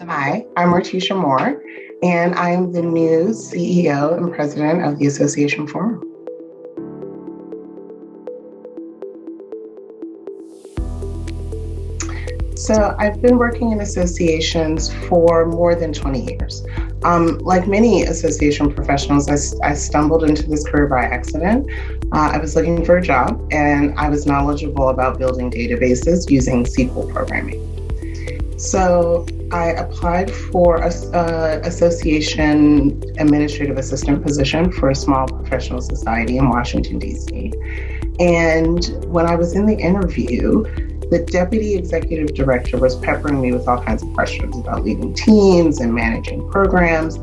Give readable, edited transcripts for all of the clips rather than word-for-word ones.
Hi, I'm Artesha Moore, and I'm the new CEO and president of the Association Forum. So I've been working in associations for more than 20 years. Like many association professionals, I stumbled into this career by accident. I was looking for a job, and I was knowledgeable about building databases using SQL programming. So I applied for a association administrative assistant position for a small professional society in Washington, D.C. And when I was in the interview, the deputy executive director was peppering me with all kinds of questions about leading teams and managing programs.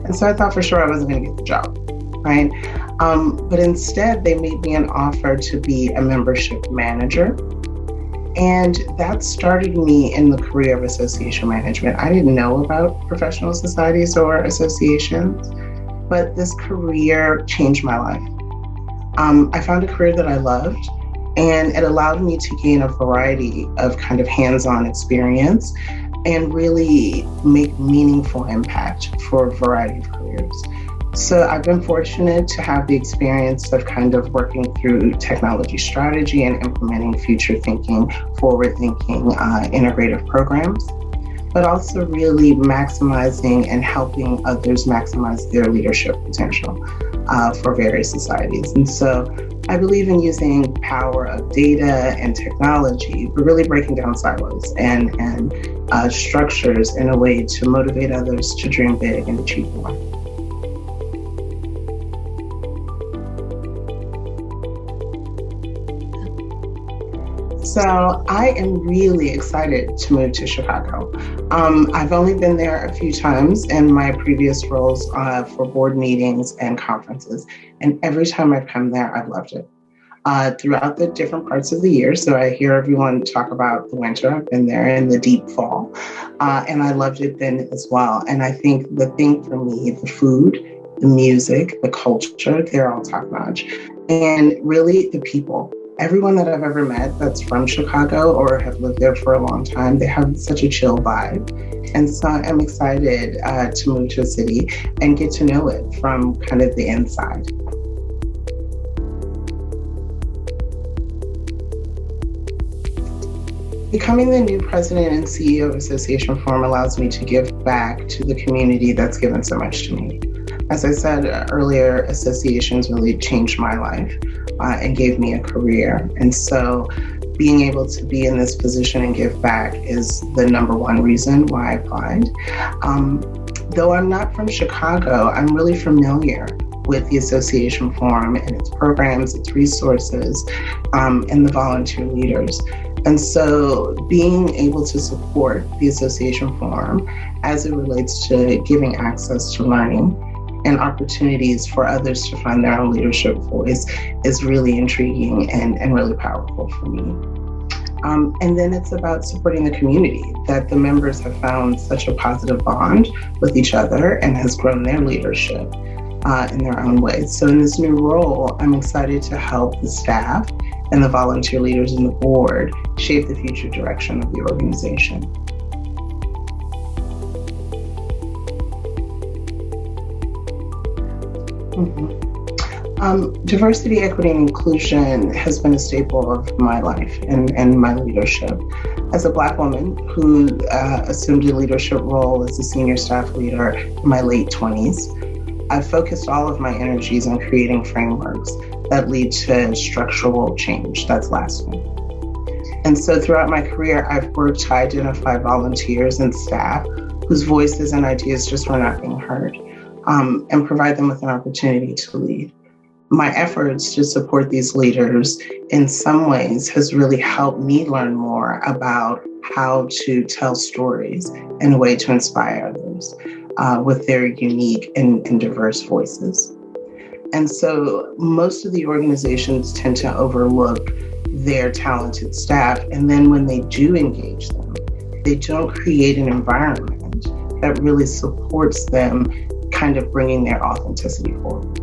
And so I thought for sure I wasn't going to get the job, right? But instead, they made me an offer to be a membership manager. And that started me in the career of association management. I didn't know about professional societies or associations, but this career changed my life. I found a career that I loved, and it allowed me to gain a variety of kind of hands-on experience and really make meaningful impact for a variety of careers. So I've been fortunate to have the experience of kind of working through technology strategy and implementing future thinking, forward thinking, integrative programs, but also really maximizing and helping others maximize their leadership potential for various societies. And so I believe in using power of data and technology, but really breaking down silos and structures in a way to motivate others to dream big and achieve more. So I am really excited to move to Chicago. I've only been there a few times in my previous roles for board meetings and conferences. And every time I've come there, I've loved it. Throughout the different parts of the year. So I hear everyone talk about the winter. I've been there in the deep fall. And I loved it then as well. And I think the thing for me, the food, the music, the culture, they're all top notch. And really the people. Everyone that I've ever met that's from Chicago or have lived there for a long time, they have such a chill vibe. And so I'm excited to move to a city and get to know it from kind of the inside. Becoming the new president and CEO of Association Forum allows me to give back to the community that's given so much to me. As I said earlier, associations really changed my life and gave me a career. And so being able to be in this position and give back is the number one reason why I applied. Though I'm not from Chicago, I'm really familiar with the Association Forum and its programs, its resources, and the volunteer leaders. And so being able to support the Association Forum as it relates to giving access to learning and opportunities for others to find their own leadership voice is really intriguing and really powerful for me. And then it's about supporting the community, that the members have found such a positive bond with each other and has grown their leadership in their own ways. So in this new role, I'm excited to help the staff and the volunteer leaders and the board shape the future direction of the organization. Diversity, equity, and inclusion has been a staple of my life and my leadership. As a Black woman who assumed a leadership role as a senior staff leader in my late 20s, I've focused all of my energies on creating frameworks that lead to structural change that's lasting. And so throughout my career, I've worked to identify volunteers and staff whose voices and ideas just were not being heard, and provide them with an opportunity to lead. My efforts to support these leaders in some ways has really helped me learn more about how to tell stories in a way to inspire others with their unique and diverse voices. And so most of the organizations tend to overlook their talented staff. And then when they do engage them, they don't create an environment that really supports them kind of bringing their authenticity forward.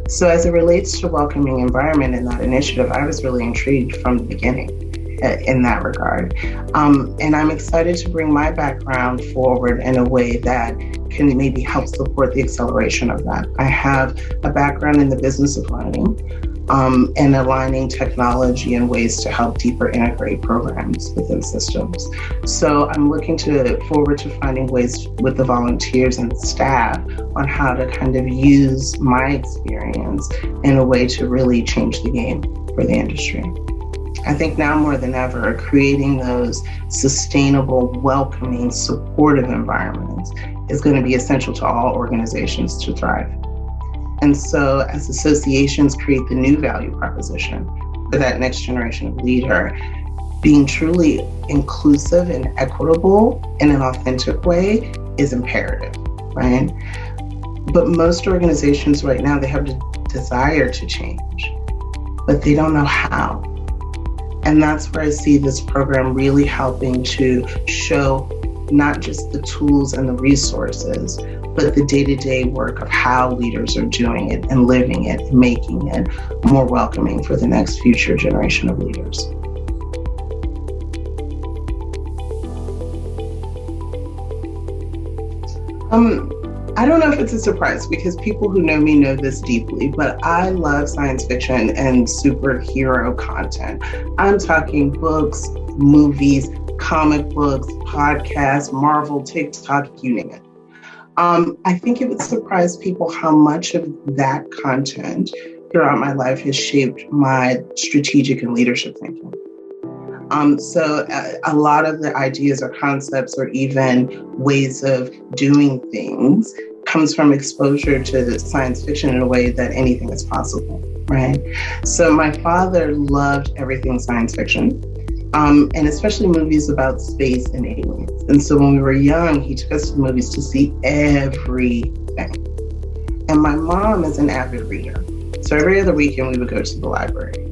So as it relates to welcoming environment in that initiative, I was really intrigued from the beginning. in that regard. And I'm excited to bring my background forward in a way that can maybe help support the acceleration of that. I have a background in the business of learning, and aligning technology and ways to help deeper integrate programs within systems. So I'm looking forward to finding ways with the volunteers and staff on how to kind of use my experience in a way to really change the game for the industry. I think now more than ever, creating those sustainable, welcoming, supportive environments is going to be essential to all organizations to thrive. And so as associations create the new value proposition for that next generation of leader, being truly inclusive and equitable in an authentic way is imperative, right? But most organizations right now, they have the desire to change, but they don't know how. And that's where I see this program really helping to show not just the tools and the resources, but the day-to-day work of how leaders are doing it and living it and making it more welcoming for the next future generation of leaders. I don't know if it's a surprise because people who know me know this deeply, but I love science fiction and superhero content. I'm talking books, movies, comic books, podcasts, Marvel, TikTok, you name it. I think it would surprise people how much of that content throughout my life has shaped my strategic and leadership thinking. So a lot of the ideas or concepts or even ways of doing things comes from exposure to science fiction in a way that anything is possible, right? So my father loved everything science fiction. And especially movies about space and aliens. And so when we were young, he took us to the movies to see everything. And my mom is an avid reader. So every other weekend we would go to the library.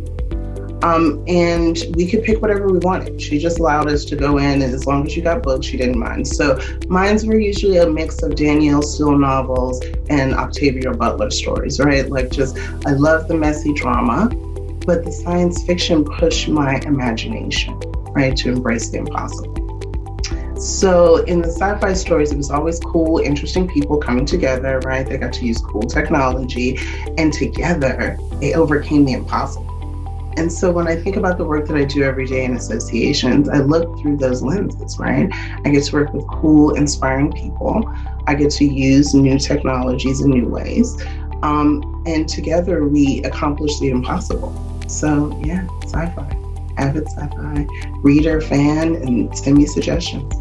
And we could pick whatever we wanted. She just allowed us to go in, and as long as you got books, she didn't mind. So mines were usually a mix of Danielle Steele novels and Octavia Butler stories, right? I love the messy drama. But the science fiction pushed my imagination, right, to embrace the impossible. So in the sci-fi stories, it was always cool, interesting people coming together, right? They got to use cool technology, and together they overcame the impossible. And so when I think about the work that I do every day in associations, I look through those lenses, right? I get to work with cool, inspiring people. I get to use new technologies in new ways. And together we accomplish the impossible. So yeah, sci-fi, avid sci-fi reader, fan, and send me suggestions.